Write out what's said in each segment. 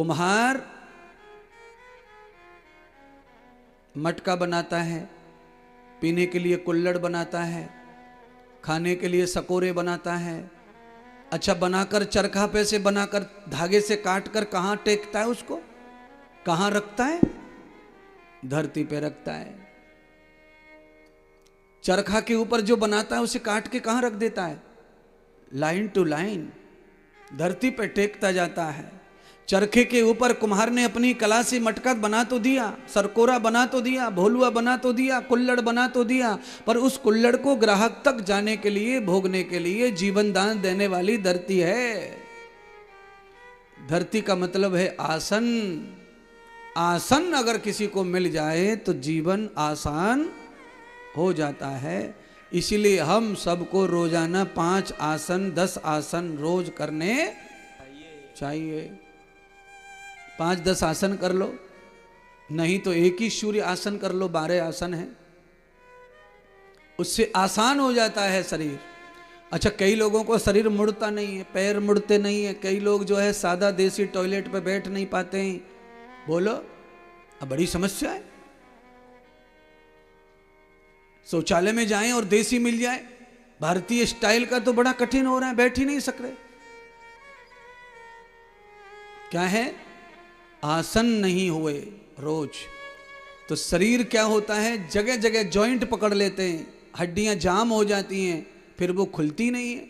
कुम्हार मटका बनाता है, पीने के लिए कुल्हड़ बनाता है, खाने के लिए सकोरे बनाता है। अच्छा, बनाकर चरखा पे से बनाकर धागे से काट कर कहाँ टेकता है उसको, कहाँ रखता है? धरती पे रखता है। चरखा के ऊपर जो बनाता है उसे काट के कहाँ रख देता है? लाइन टू लाइन धरती पे टेकता जाता है। चरखे के ऊपर कुम्हार ने अपनी कला से मटका बना तो दिया, सरकोरा बना तो दिया, भोलुआ बना तो दिया, कुल्हड़ बना तो दिया, पर उस कुल्हड़ को ग्राहक तक जाने के लिए, भोगने के लिए जीवन दान देने वाली धरती है। धरती का मतलब है आसन। आसन अगर किसी को मिल जाए तो जीवन आसान हो जाता है। इसीलिए हम सबको रोजाना 5 आसन 10 आसन रोज करने चाहिए। 5-10 आसन कर लो, नहीं तो एक ही सूर्य आसन कर लो, 12 आसन है, उससे आसान हो जाता है शरीर। अच्छा, कई लोगों को शरीर मुड़ता नहीं है, पैर मुड़ते नहीं है, कई लोग जो है सादा देसी टॉयलेट पे बैठ नहीं पाते हैं। बोलो, अब बड़ी समस्या है। शौचालय में जाएं और देसी मिल जाए, भारतीय स्टाइल का तो बड़ा कठिन हो रहा है, बैठ ही नहीं सक रहे। क्या है? आसन नहीं हुए रोज तो शरीर क्या होता है, जगह जगह जॉइंट पकड़ लेते हैं, हड्डियां जाम हो जाती हैं, फिर वो खुलती नहीं है।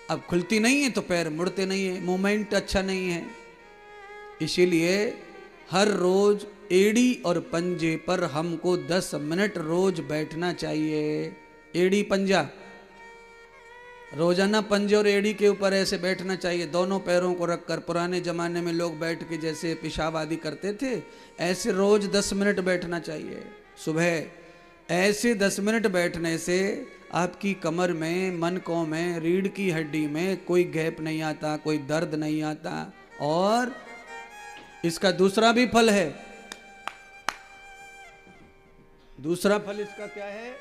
अब खुलती नहीं है तो पैर मुड़ते नहीं है, मूवमेंट अच्छा नहीं है। इसीलिए हर रोज एड़ी और पंजे पर हमको 10 मिनट रोज बैठना चाहिए। एड़ी पंजा, रोजाना पंजे और एड़ी के ऊपर ऐसे बैठना चाहिए, दोनों पैरों को रखकर। पुराने जमाने में लोग बैठ के जैसे पेशाब आदि करते थे, ऐसे रोज 10 मिनट बैठना चाहिए सुबह। ऐसे 10 मिनट बैठने से आपकी कमर में, मनकों में, रीढ़ की हड्डी में कोई गैप नहीं आता, कोई दर्द नहीं आता। और इसका दूसरा भी फल है। दूसरा फल इसका क्या है?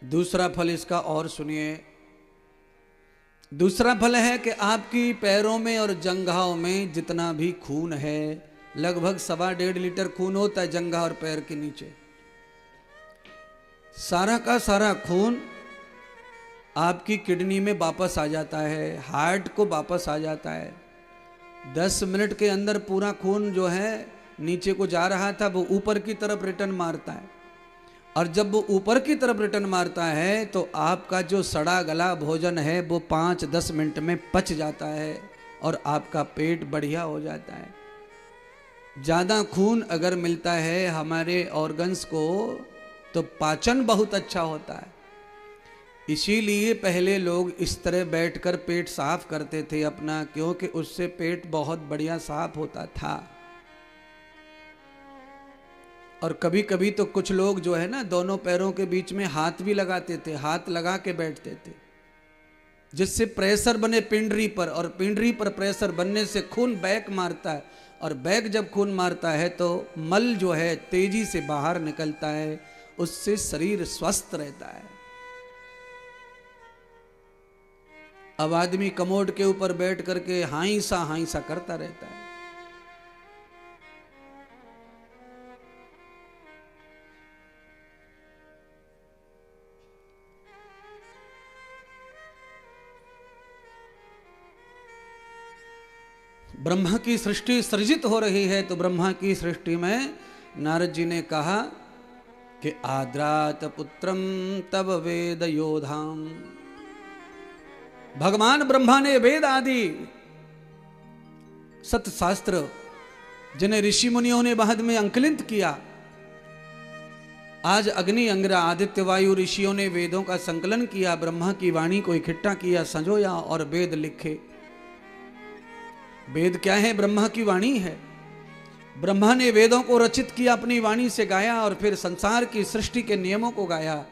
दूसरा फल इसका और सुनिए। दूसरा फल है कि आपकी पैरों में और जंघाओं में जितना भी खून है, लगभग 1.25 लीटर खून होता है जंघा और पैर के नीचे। सारा का सारा खून आपकी किडनी में वापस आ जाता है, हार्ट को वापस आ जाता है। 10 मिनट के अंदर पूरा खून जो है नीचे को जा रहा था वो ऊपर की तरफ रिटर्न मारता है, और जब वो ऊपर की तरफ रिटर्न मारता है तो आपका जो सड़ा गला भोजन है वो 5-10 मिनट में पच जाता है और आपका पेट बढ़िया हो जाता है। ज़्यादा खून अगर मिलता है हमारे ऑर्गन्स को तो पाचन बहुत अच्छा होता है। इसीलिए पहले लोग इस तरह बैठकर पेट साफ करते थे अपना, क्योंकि उससे पेट बहुत बढ़िया साफ होता था। और कभी कभी तो कुछ लोग जो है ना, दोनों पैरों के बीच में हाथ भी लगाते थे, हाथ लगा के बैठते थे, जिससे प्रेशर बने पिंडरी पर, और पिंडरी पर प्रेशर बनने से खून बैक मारता है, और बैक जब खून मारता है तो मल जो है तेजी से बाहर निकलता है, उससे शरीर स्वस्थ रहता है। अब आदमी कमोड के ऊपर बैठ करके हाइसा करता रहता है। ब्रह्मा की सृष्टि सृजित हो रही है, तो ब्रह्मा की सृष्टि में नारद जी ने कहा कि आद्रात पुत्रम तब वेद योधाम। भगवान ब्रह्मा ने वेद आदि सत शास्त्र जिन्हें ऋषि मुनियों ने बाद में अंकलित किया, आज अग्नि अंगिरा आदित्य वायु ऋषियों ने वेदों का संकलन किया, ब्रह्मा की वाणी को इकट्ठा किया, संजोया और वेद लिखे। वेद क्या है? ब्रह्मा की वाणी है। ब्रह्मा ने वेदों को रचित किया, अपनी वाणी से गाया, और फिर संसार की सृष्टि के नियमों को गाया,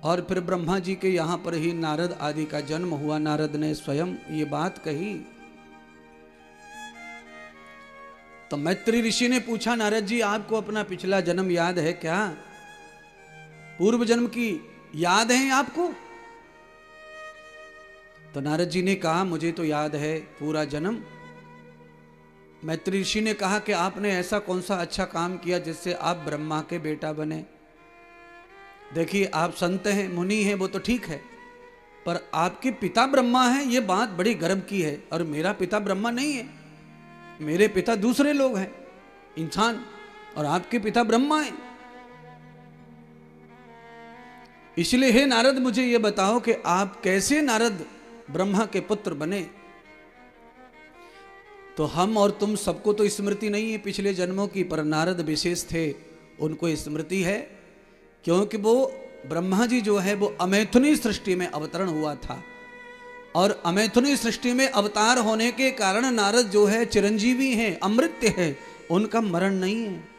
और फिर ब्रह्मा जी के यहां पर ही नारद आदि का जन्म हुआ। नारद ने स्वयं ये बात कही तो मैत्री ऋषि ने पूछा, नारद जी आपको अपना पिछला जन्म याद है क्या? पूर्व जन्म की याद है आपको? तो नारद जी ने कहा, मुझे तो याद है पूरा जन्म। मैत्री ऋषि ने कहा कि आपने ऐसा कौन सा अच्छा काम किया जिससे आप ब्रह्मा के बेटा बने? देखिए, आप संत हैं, मुनि हैं, वो तो ठीक है, पर आपके पिता ब्रह्मा हैं, ये बात बड़ी गर्व की है। और मेरा पिता ब्रह्मा नहीं है, मेरे पिता दूसरे लोग हैं, इंसान, और आपके पिता ब्रह्मा हैं। इसलिए हे नारद, मुझे ये बताओ कि आप कैसे नारद ब्रह्मा के पुत्र बने? तो हम और तुम सबको तो स्मृति नहीं है पिछले जन्मों की, पर नारद विशेष थे, उनको स्मृति है, क्योंकि वो ब्रह्मा जी जो है वो अमैथुनी सृष्टि में अवतरण हुआ था, और अमैथुनी सृष्टि में अवतार होने के कारण नारद जो है चिरंजीवी हैं, अमृत है, उनका मरण नहीं है।